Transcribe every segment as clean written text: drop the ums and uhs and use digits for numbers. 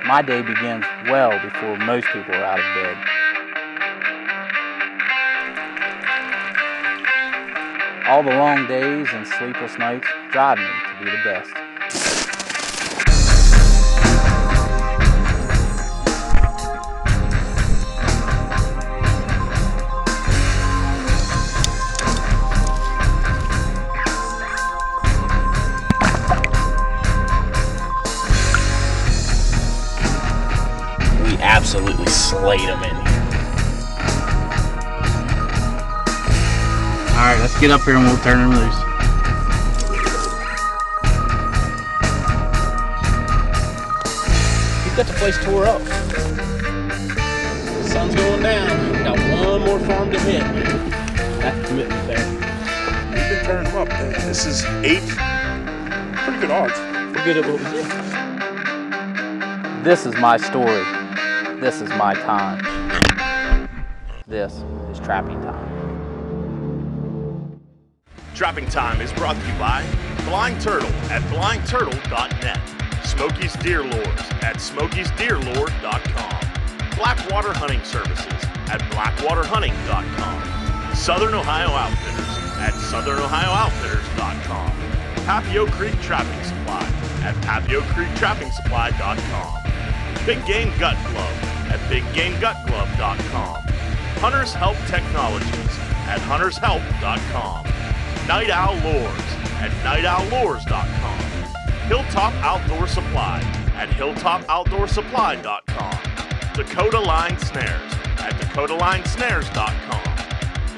My day begins well before most people are out of bed. All the long days and sleepless nights drive me to be the best. We absolutely slayed them in here. Alright, let's get up here and we'll turn them loose. He's got the place tore up. The sun's going down. We got one more farm to hit. That's commitment there. We've been turning them up. This is 8. Pretty good odds. We're good at what we do. This is my story. This is my time. This is trapping time. Trapping Time is brought to you by Blind Turtle at blindturtle.net, Smokey's Deer Lures at smokiesdeerlure.com, Blackwater Hunting Services at blackwaterhunting.com, Southern Ohio Outfitters at southernohiooutfitters.com, Papio Creek Trapping Supply at papiocreektrappingsupply.com, Big Game Gut Glove at biggamegutglove.com, Hunters Help Technologies at huntershelp.com, Night Owl Lures at nightowllures.com, Hilltop Outdoor Supply at hilltopoutdoorsupply.com, Dakota Line Snares at dakotalinesnares.com,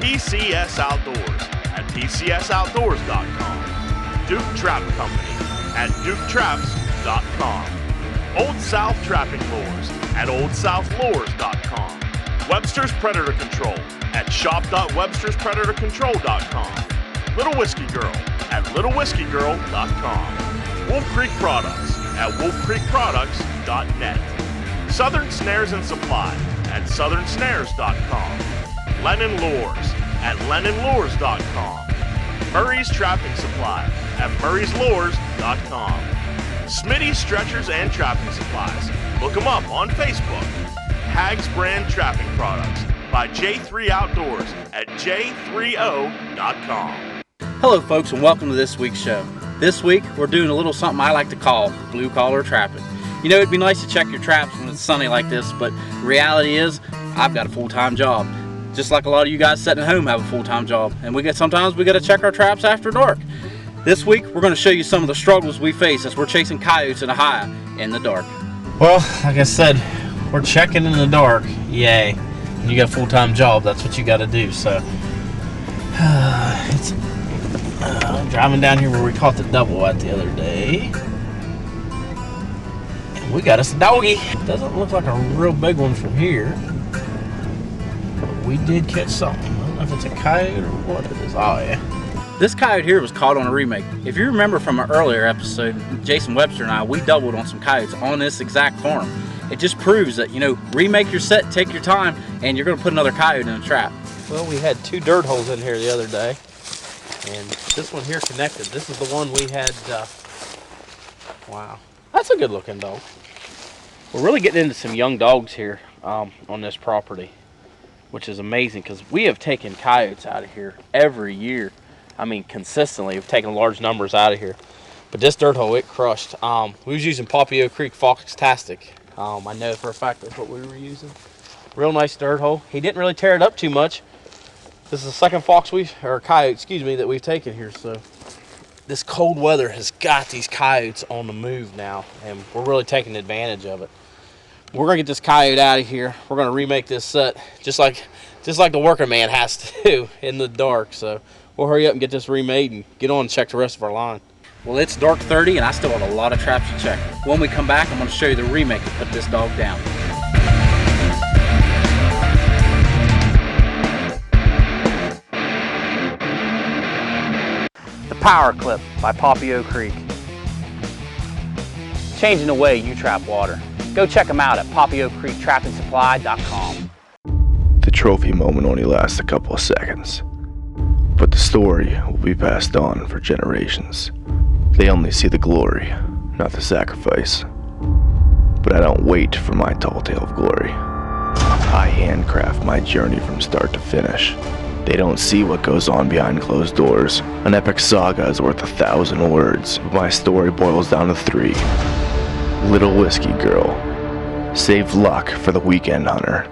PCS Outdoors at pcsoutdoors.com, Duke Trap Company at duketraps.com, Old South Trapping Lures at oldsouthLures.com, Webster's Predator Control at shop.websterspredatorcontrol.com, Little Whiskey Girl at littlewhiskeygirl.com, Wolf Creek Products at wolfcreekproducts.net, Southern Snares and Supply at southernsnares.com, Lennon Lures at lennonlures.com, Murray's Trapping Supply at murrayslures.com, Smitty's Stretchers and Trapping Supplies. Look them up on Facebook. Hags Brand Trapping Products by J3 Outdoors at j30.com. Hello folks and welcome to this week's show. This week we're doing a little something I like to call blue collar trapping. You know, it'd be nice to check your traps when it's sunny like this, but the reality is I've got a full-time job. Just like a lot of you guys sitting at home have a full-time job, and sometimes we got to check our traps after dark. This week we're going to show you some of the struggles we face as we're chasing coyotes in Ohio in the dark. Well, like I said, we're checking in the dark. Yay. You got a full-time job, that's what you got to do. So it's driving down here where we caught the double at the other day, and we got us a doggy. Doesn't look like a real big one from here, but we did catch something. I don't know if it's a coyote or what it is. Oh yeah, this coyote here was caught on a remake. If you remember from an earlier episode, Jason Webster and I, we doubled on some coyotes on this exact farm. It just proves that, you know, remake your set, take your time, and you're going to put another coyote in a trap. well, we had 2 dirt holes in here the other day, and this one here connected. This is the one we had. Wow, that's a good looking dog. We're really getting into some young dogs here on this property, which is amazing because we have taken coyotes out of here every year. I mean, consistently, we've taken large numbers out of here. But this dirt hole, it crushed. We was using Papio Creek Fox-tastic. I know for a fact that's what we were using. Real nice dirt hole. He didn't really tear it up too much. This is the second coyote, excuse me, that we've taken here. So this cold weather has got these coyotes on the move now, and we're really taking advantage of it. We're gonna get this coyote out of here. We're gonna remake this set just like the worker man has to do in the dark. So we'll hurry up and get this remade and get on and check the rest of our line. Well, it's dark 30 and I still have a lot of traps to check. When we come back, I'm going to show you the remake to put this dog down. The Power Clip by Papio Creek. Changing the way you trap water. Go check them out at papiocreektrappingsupply.com. The trophy moment only lasts a couple of seconds, but the story will be passed on for generations. They only see the glory, not the sacrifice. But but I don't wait for my tall tale of glory. I handcraft my journey from start to finish. They don't see what goes on behind closed doors. An epic saga is worth 1,000 words, but my story boils down to 3. Little Whiskey Girl. Save luck for the weekend hunter.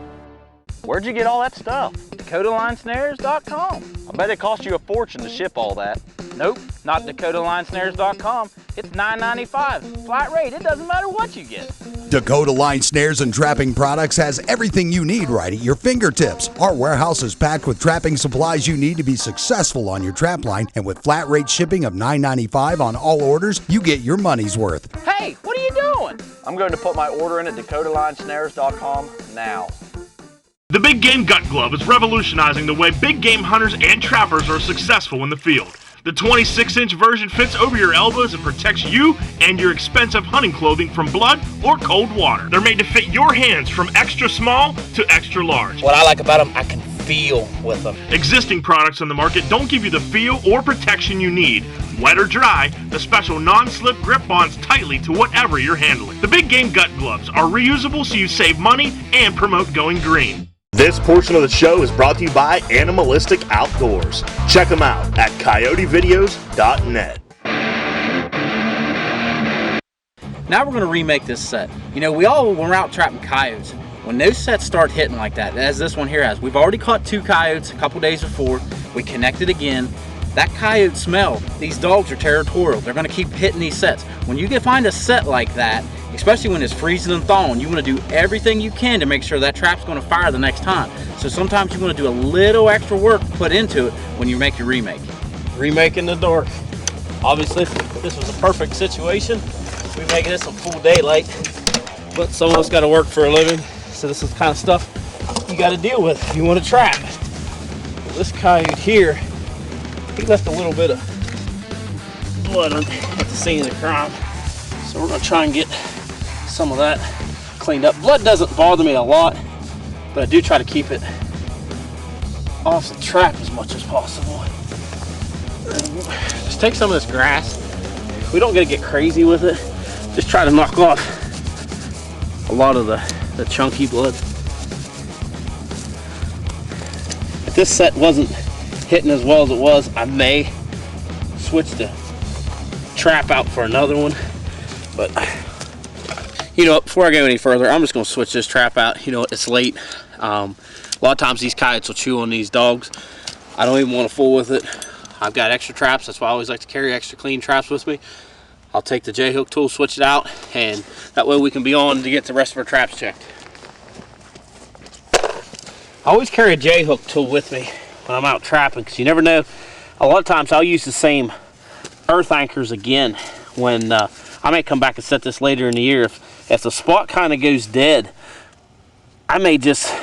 Where'd you get all that stuff? DakotaLineSnares.com. I bet it cost you a fortune to ship all that. Nope, not DakotaLineSnares.com. It's $9.95. Flat rate, it doesn't matter what you get. Dakota Line Snares and Trapping Products has everything you need right at your fingertips. Our warehouse is packed with trapping supplies you need to be successful on your trap line, and with flat rate shipping of $9.95 on all orders, you get your money's worth. Hey, what are you doing? I'm going to put my order in at DakotaLineSnares.com now. The Big Game Gut Glove is revolutionizing the way big game hunters and trappers are successful in the field. The 26-inch version fits over your elbows and protects you and your expensive hunting clothing from blood or cold water. They're made to fit your hands from extra small to extra large. What I like about them, I can feel with them. Existing products on the market don't give you the feel or protection you need. Wet or dry, the special non-slip grip bonds tightly to whatever you're handling. The Big Game Gut Gloves are reusable so you save money and promote going green. This portion of the show is brought to you by Animalistic Outdoors. Check them out at coyotevideos.net. Now we're going to remake this set. You know, when we're out trapping coyotes, when those sets start hitting like that, as this one here has, we've already caught 2 coyotes a couple days before. We connected again. That coyote smell, these dogs are territorial. They're going to keep hitting these sets. When you can find a set like that, especially when it's freezing and thawing, you want to do everything you can to make sure that trap's going to fire the next time. So sometimes you want to do a little extra work put into it when you make your remake. Remake in the dark. Obviously, this was a perfect situation. We're making this a full daylight, but some of us got to work for a living, so this is the kind of stuff you got to deal with if you want to trap. This coyote here, he left a little bit of blood at the scene of the crime, so we're going to try and get some of that cleaned up. Blood doesn't bother me a lot, but I do try to keep it off the trap as much as possible. Just take some of this grass. We don't got to get crazy with it. Just try to knock off a lot of the chunky blood. If this set wasn't hitting as well as it was, I may switch the trap out for another one. But you know, before I go any further, I'm just going to switch this trap out. You know, it's late. A lot of times these coyotes will chew on these dogs. I don't even want to fool with it. I've got extra traps. That's why I always like to carry extra clean traps with me. I'll take the J-hook tool, switch it out, and that way we can be on to get the rest of our traps checked. I always carry a J-hook tool with me when I'm out trapping, because you never know. A lot of times I'll use the same earth anchors again when I may come back and set this later in the year. If the spot kind of goes dead, I may just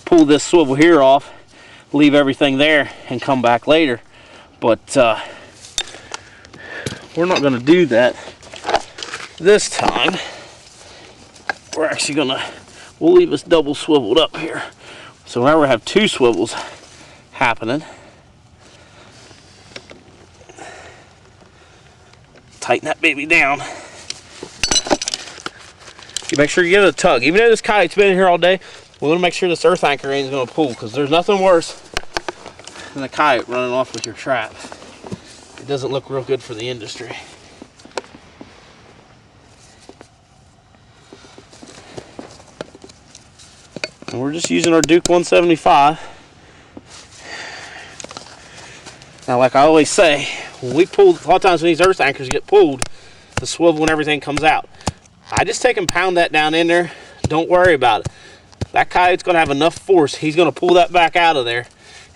pull this swivel here off, leave everything there, and come back later. But we're not going to do that this time. We're actually we'll leave this double swiveled up here. So now we have 2 swivels happening. Tighten that baby down. You make sure you give it a tug. Even though this coyote's been in here all day, we want to make sure this earth anchor ain't going to pull, because there's nothing worse than a coyote running off with your trap. It doesn't look real good for the industry. And we're just using our Duke 175. Now, like I always say, when we pull, a lot of times when these earth anchors get pulled, the swivel and everything comes out. I just take and pound that down in there. Don't worry about it. That coyote's going to have enough force. He's going to pull that back out of there,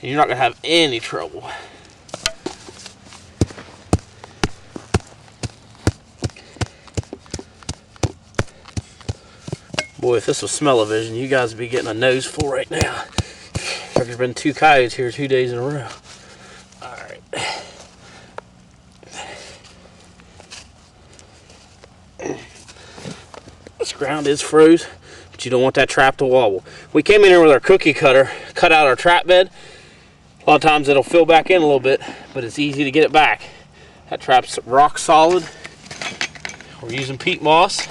and you're not going to have any trouble. Boy, if this was smell-o-vision, you guys would be getting a nose full right now. There's been 2 coyotes here 2 days in a row. Alright. This ground is froze, but you don't want that trap to wobble. We came in here with our cookie cutter, cut out our trap bed. A lot of times it'll fill back in a little bit, but it's easy to get it back. That trap's rock solid. We're using peat moss.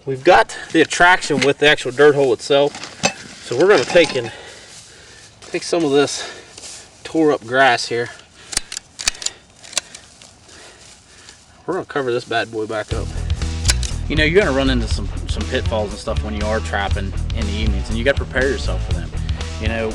we've got the attraction with the actual dirt hole itself. So we're going to take some of this tore up grass here. We're going to cover this bad boy back up. You know, you're going to run into some pitfalls and stuff when you are trapping in the evenings, and you got to prepare yourself for them. You know,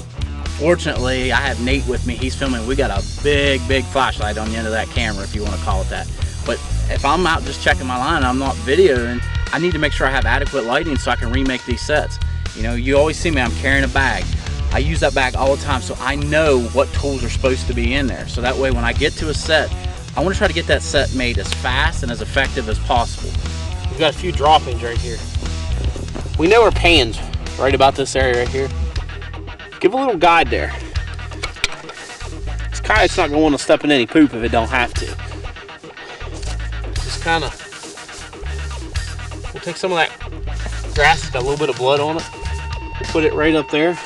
fortunately, I have Nate with me. He's filming. We got a big flashlight on the end of that camera, if you want to call it that. But if I'm out just checking my line and I'm not videoing, I need to make sure I have adequate lighting so I can remake these sets. You know, you always see me, I'm carrying a bag. I use that bag all the time, so I know what tools are supposed to be in there. So that way when I get to a set, I want to try to get that set made as fast and as effective as possible. We've got a few droppings right here. We know our pans right about this area right here. Give a little guide there. This coyote's not going to want to step in any poop if it don't have to. Just kind of, we'll take some of that grass that's got a little bit of blood on it. We'll put it right up there.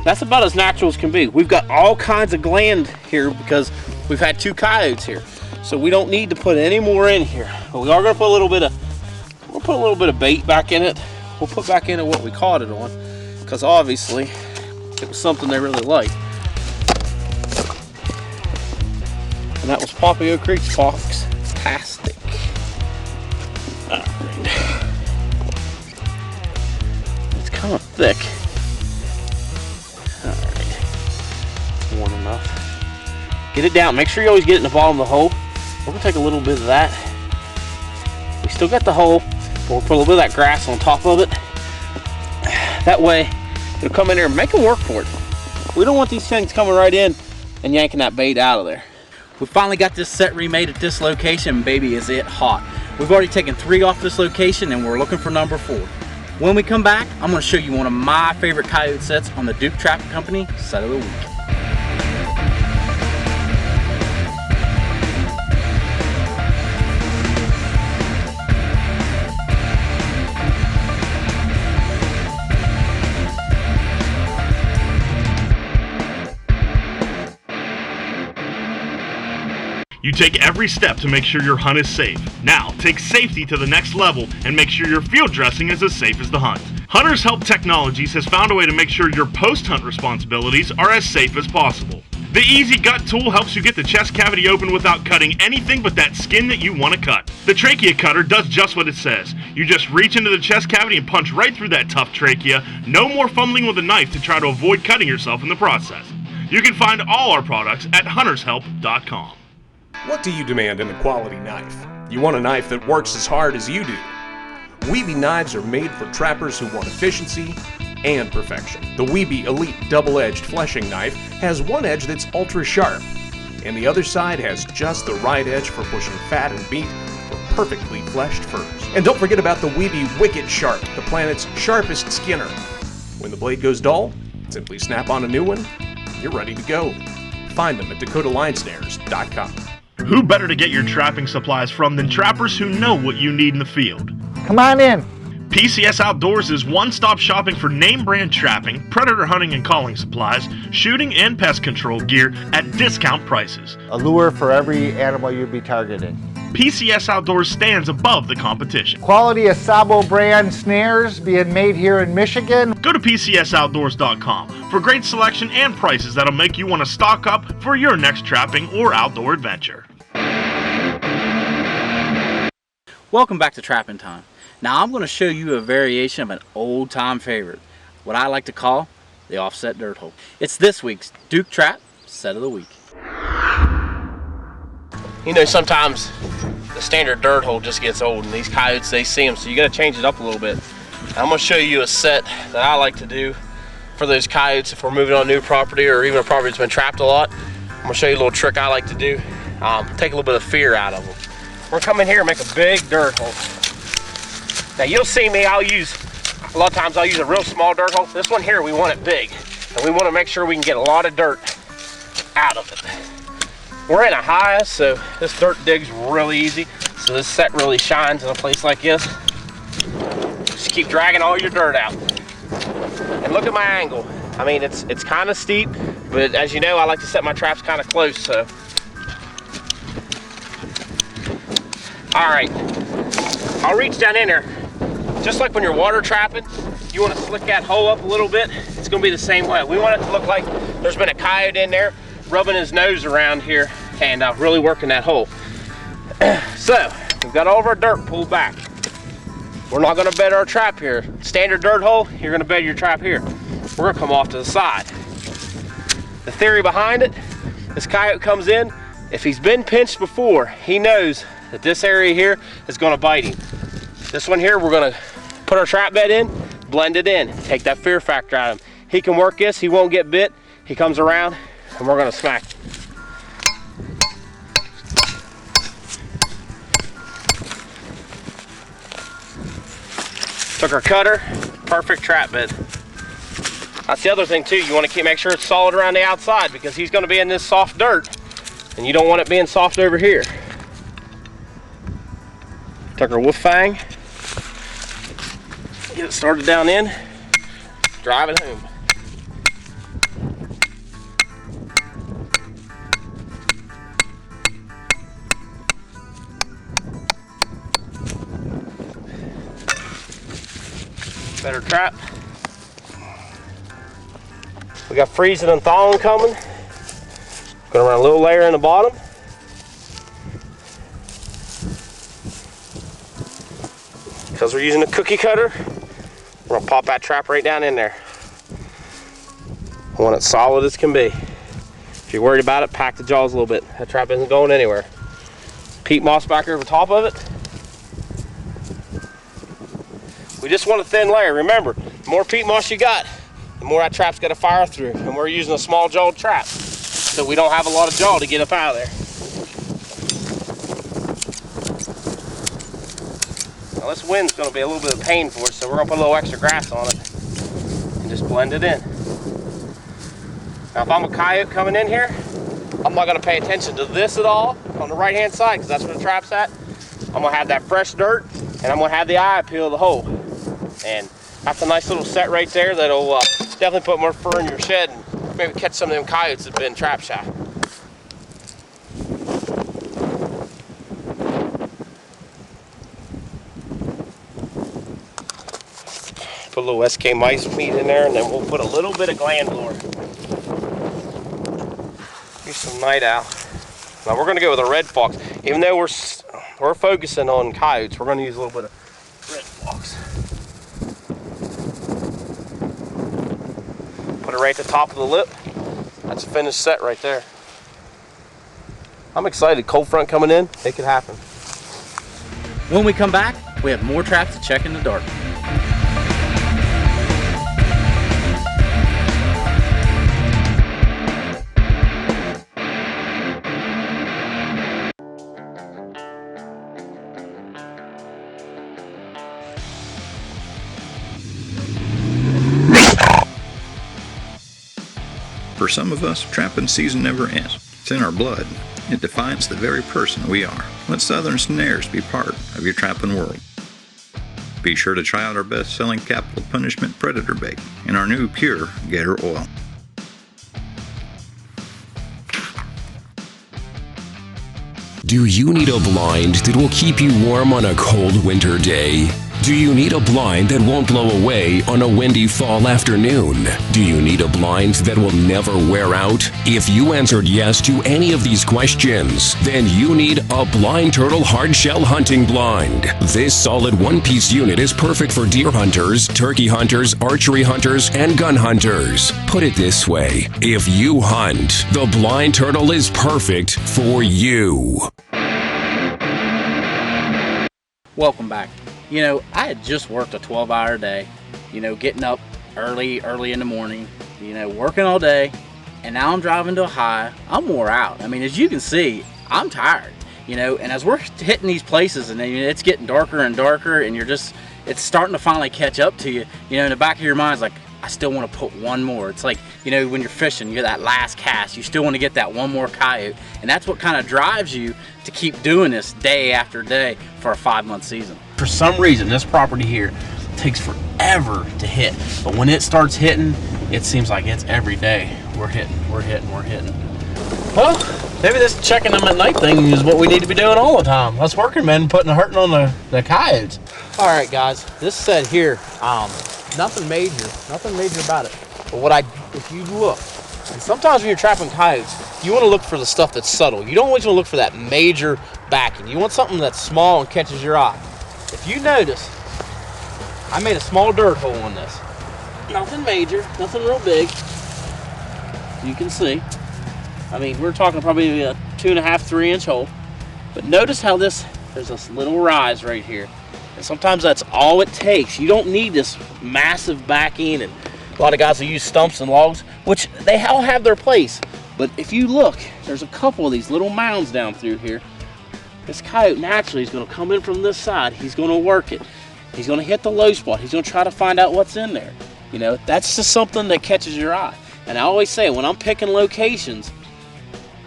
That's about as natural as can be. We've got all kinds of gland here because we've had 2 coyotes here. So we don't need to put any more in here. But we are going to put a little bit of bait back in it. We'll put back into what we caught it on, because obviously it was something they really liked. And that was Papio Creek's Fox-tastic. Alright. It's kind of thick. Alright. Warm enough. Get it down. Make sure you always get it in the bottom of the hole. We're going to take a little bit of that. We still got the hole, but we'll put a little bit of that grass on top of it. That way, it'll come in there and make them work for it. We don't want these things coming right in and yanking that bait out of there. We finally got this set remade at this location, baby, is it hot. We've already taken 3 off this location and we're looking for number 4. When we come back, I'm going to show you one of my favorite coyote sets on the Duke Trapping Company Set of the Week. You take every step to make sure your hunt is safe. Now, take safety to the next level and make sure your field dressing is as safe as the hunt. Hunters Help Technologies has found a way to make sure your post-hunt responsibilities are as safe as possible. The Easy Gut tool helps you get the chest cavity open without cutting anything but that skin that you want to cut. The trachea cutter does just what it says. You just reach into the chest cavity and punch right through that tough trachea. No more fumbling with a knife to try to avoid cutting yourself in the process. You can find all our products at huntershelp.com. What do you demand in a quality knife? You want a knife that works as hard as you do. Weeby knives are made for trappers who want efficiency and perfection. The Weeby Elite double-edged fleshing knife has one edge that's ultra sharp, and the other side has just the right edge for pushing fat and meat for perfectly fleshed furs. And don't forget about the Weeby Wicked Sharp, the planet's sharpest skinner. When the blade goes dull, simply snap on a new one, you're ready to go. Find them at DakotaLineSnares.com. Who better to get your trapping supplies from than trappers who know what you need in the field? Come on in. PCS Outdoors is one-stop shopping for name-brand trapping, predator hunting and calling supplies, shooting and pest control gear at discount prices. A lure for every animal you'd be targeting. PCS Outdoors stands above the competition. Quality Asabo brand snares being made here in Michigan. Go to PCSOutdoors.com for great selection and prices that'll make you want to stock up for your next trapping or outdoor adventure. Welcome back to Trapping Time. Now I'm going to show you a variation of an old-time favorite, what I like to call the offset dirt hole. It's this week's Duke Trap Set of the Week. You know, sometimes the standard dirt hole just gets old and these coyotes, they see them, so you got to change it up a little bit. I'm going to show you a set that I like to do for those coyotes if we're moving on new property or even a property that's been trapped a lot. I'm going to show you a little trick I like to do. Take a little bit of fear out of them. We're going to come in here and make a big dirt hole. Now you'll see me, a lot of times I'll use a real small dirt hole. This one here, we want it big. And we want to make sure we can get a lot of dirt out of it. We're in a high, so this dirt digs really easy. So this set really shines in a place like this. Just keep dragging all your dirt out. And look at my angle. I mean, it's kind of steep, but as you know, I like to set my traps kind of close, so. All right, I'll reach down in there. just like when you're water trapping, you want to slick that hole up a little bit. It's going to be the same way. We want it to look like there's been a coyote in there rubbing his nose around here and really working that hole. So we've got all of our dirt pulled back. We're not going to bed our trap here. Standard dirt hole, you're going to bed your trap here. We're going to come off to the side. The theory behind it, this coyote comes in, if he's been pinched before, he knows that this area here is going to bite him. This one here, we're going to put our trap bed in, blend it in, take that fear factor out of him. He can work this, he won't get bit. He comes around and we're going to smack him. Took our cutter, perfect trap bed. That's the other thing too, you want to make sure it's solid around the outside because he's going to be in this soft dirt and you don't want it being soft over here. Took our wolf fang, get it started down in, drive it home. Better trap. We got freezing and thawing coming. Gonna run a little layer in the bottom. Because we're using a cookie cutter, we're gonna pop that trap right down in there. I want it solid as can be. If you're worried about it, pack the jaws a little bit. That trap isn't going anywhere. Peat moss back over top of it. We just want a thin layer. Remember, the more peat moss you got, the more that trap's got to fire through. And we're using a small jawed trap, so we don't have a lot of jaw to get up out of there. Now this wind's going to be a little bit of pain for us, so we're going to put a little extra grass on it and just blend it in. Now if I'm a coyote coming in here, I'm not going to pay attention to this at all on the right hand side because that's where the trap's at. I'm going to have that fresh dirt and I'm going to have the eye appeal of the hole. And that's a nice little set right there that'll definitely put more fur in your shed and maybe catch some of them coyotes that have been trap shot. Put a little SK mice meat in there and then we'll put a little bit of gland lure. Here's some night owl. Now we're going to go with a red fox. Even though we're focusing on coyotes, we're going to use a little bit of red fox. Put it right at the top of the lip. That's a finished set right there. I'm excited. Cold front coming in. It could happen. When we come back, we have more traps to check in the dark. For some of us, trapping season never ends. It's in our blood. It defines the very person we are. Let Southern Snares be part of your trapping world. Be sure to try out our best-selling capital punishment predator bait and our new pure Gator oil. Do you need a blind that will keep you warm on a cold winter day? Do you need a blind that won't blow away on a windy fall afternoon? Do you need a blind that will never wear out? If you answered yes to any of these questions, then you need a Blind Turtle hard-shell hunting blind. This solid one-piece unit is perfect for deer hunters, turkey hunters, archery hunters, and gun hunters. Put it this way, if you hunt, the Blind Turtle is perfect for you. Welcome back. You know, I had just worked a 12-hour day, you know, getting up early in the morning, you know, working all day, and now I'm driving to a high. I'm wore out. I mean, as you can see, I'm tired, you know, and as we're hitting these places and then it's getting darker and darker and it's starting to finally catch up to you, you know, in the back of your mind is like, I still want to put one more. It's like, you know, when you're fishing, you're that last cast, you still want to get that one more coyote. And that's what kind of drives you to keep doing this day after day for a 5-month season. For some reason, this property here takes forever to hit. But when it starts hitting, it seems like it's every day. We're hitting. Well, Maybe this checking them at night thing is what we need to be doing all the time. Us working men hurting on the coyotes. All right, guys. This set here, nothing major about it. But if you look, and sometimes when you're trapping coyotes, you want to look for the stuff that's subtle. You don't always want to look for that major backing. You want something that's small and catches your eye. If you notice, I made a small dirt hole in this. Nothing major, nothing real big. You can see. I mean, we're talking probably a 2.5, 3 inch hole. But notice how there's this little rise right here. And sometimes that's all it takes. You don't need this massive backing, and a lot of guys will use stumps and logs, which they all have their place. But if you look, there's a couple of these little mounds down through here. This coyote naturally is going to come in from this side. He's going to work it. He's going to hit the low spot. He's going to try to find out what's in there. You know, that's just something that catches your eye. And I always say, when I'm picking locations,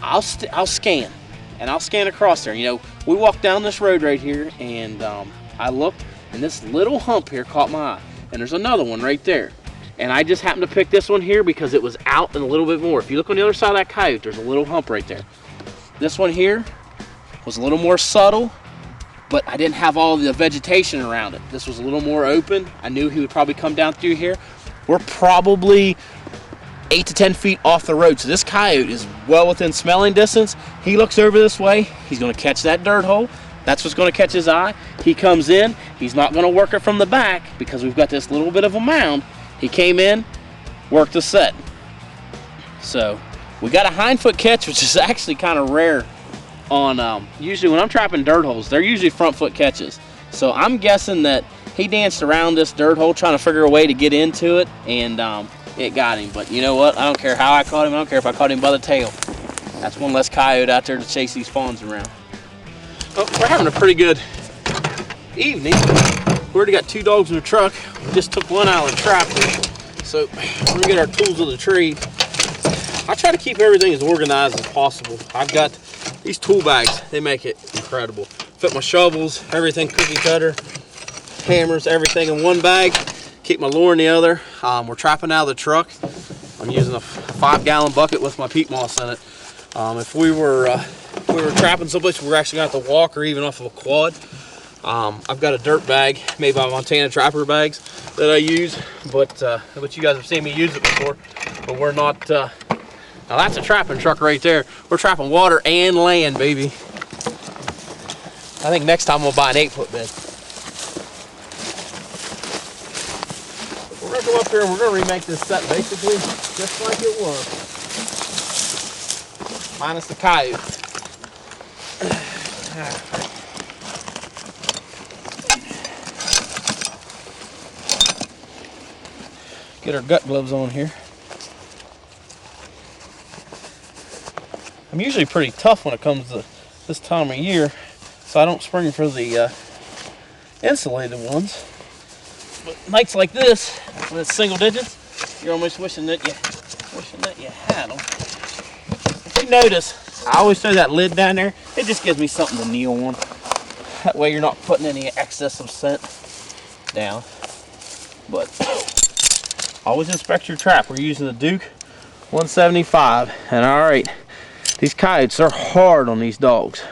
I'll scan, and I'll scan across there. You know, we walked down this road right here, and I looked, and this little hump here caught my eye. And there's another one right there. And I just happened to pick this one here because it was out and a little bit more. If you look on the other side of that coyote, there's a little hump right there. This one here was a little more subtle, but I didn't have all the vegetation around it. This was a little more open. I knew he would probably come down through here. We're probably 8 to 10 feet off the road. So this coyote is well within smelling distance. He looks over this way. He's going to catch that dirt hole. That's what's going to catch his eye. He comes in. He's not going to work it from the back because we've got this little bit of a mound. He came in, worked the set. So we got a hind foot catch, which is actually kind of rare on, usually when I'm trapping dirt holes, they're usually front foot catches. So I'm guessing that he danced around this dirt hole trying to figure a way to get into it, and it got him. But you know what? I don't care how I caught him. I don't care if I caught him by the tail. That's one less coyote out there to chase these fawns around. Oh, we're having a pretty good evening. We already got 2 dogs in the truck. We just took one out of the trap. So we're gonna get our tools of the trade. I try to keep everything as organized as possible. I've got these tool bags. They make it incredible. Fit my shovels, everything cookie cutter, hammers, everything in one bag. Keep my lure in the other. We're trapping out of the truck. I'm using a 5-gallon bucket with my peat moss in it. If we were trapping someplace, we were actually going to have to walk or even off of a quad. I've got a dirt bag made by Montana Trapper Bags that I use, but you guys have seen me use it before. But we're not. Now that's a trapping truck right there. We're trapping water and land, baby. I think next time we'll buy an 8-foot bed. We're gonna go up here and we're gonna remake this set basically just like it was, minus the coyote. Get our gut gloves on here. I'm usually pretty tough when it comes to this time of year, so I don't spring for the insulated ones. But nights like this, when it's single digits, you're almost wishing that you had them. If you notice, I always throw that lid down there. It just gives me something to kneel on. That way you're not putting any excess of scent down. But always inspect your trap. We're using the Duke 175. And all right, these coyotes are hard on these dogs.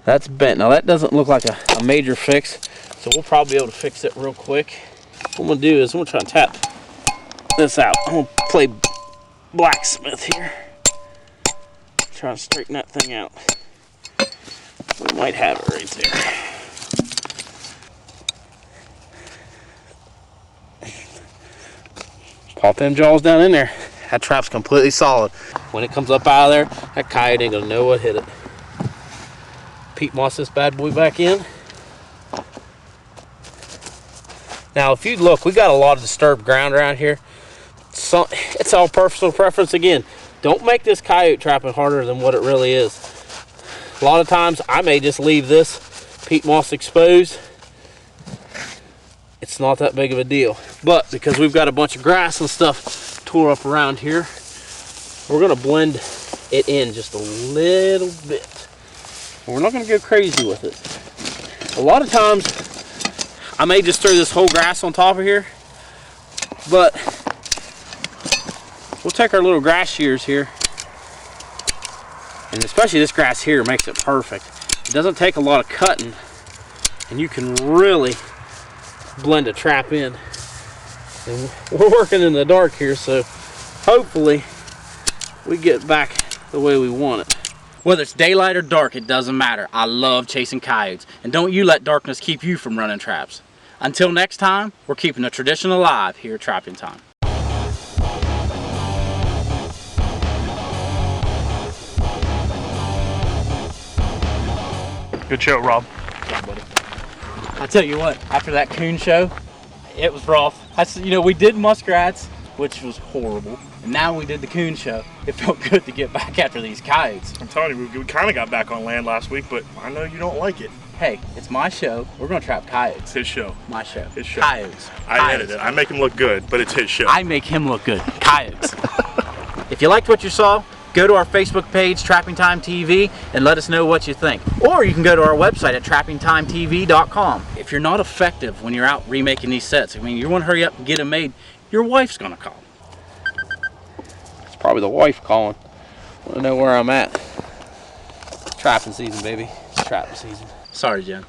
That's bent. Now that doesn't look like a major fix, so we'll probably be able to fix it real quick. What I'm gonna do is I'm gonna try and tap this out. I'm gonna play blacksmith here. Try and straighten that thing out. We might have it right there. Pop them jaws down in there. That trap's completely solid. When it comes up out of there, that coyote ain't gonna know what hit it. Peat moss this bad boy back in. Now if you look, we got a lot of disturbed ground around here. So it's all personal preference again. Don't make this coyote trapping harder than what it really is. A lot of times I may just leave this peat moss exposed. It's not that big of a deal. But because we've got a bunch of grass and stuff tore up around here, we're gonna blend it in just a little bit. We're not gonna go crazy with it. A lot of times I may just throw this whole grass on top of here, but we'll take our little grass shears here And especially this grass here makes it perfect. It doesn't take a lot of cutting, and you can really blend a trap in. And we're working in the dark here, so hopefully we get back the way we want it. Whether it's daylight or dark, it doesn't matter. I love chasing coyotes. And don't you let darkness keep you from running traps. Until next time, we're keeping the tradition alive here at Trapping Time. Good show, Rob. I tell you what, after that coon show, it was rough. You know, we did muskrats, which was horrible. And now we did the coon show. It felt good to get back after these coyotes. I'm telling you, we kind of got back on land last week, but I know you don't like it. Hey, it's my show. We're going to trap coyotes. It's his show. My show. His show. Coyotes. I edit it. I make him look good, but it's his show. I make him look good. Coyotes. If you liked what you saw, go to our Facebook page, Trapping Time TV, and let us know what you think. Or you can go to our website at trappingtimetv.com. If you're not effective when you're out remaking these sets, I mean, you want to hurry up and get them made, your wife's going to call. It's probably the wife calling. Want to know where I'm at. Trapping season, baby. It's trapping season. Sorry, Jen.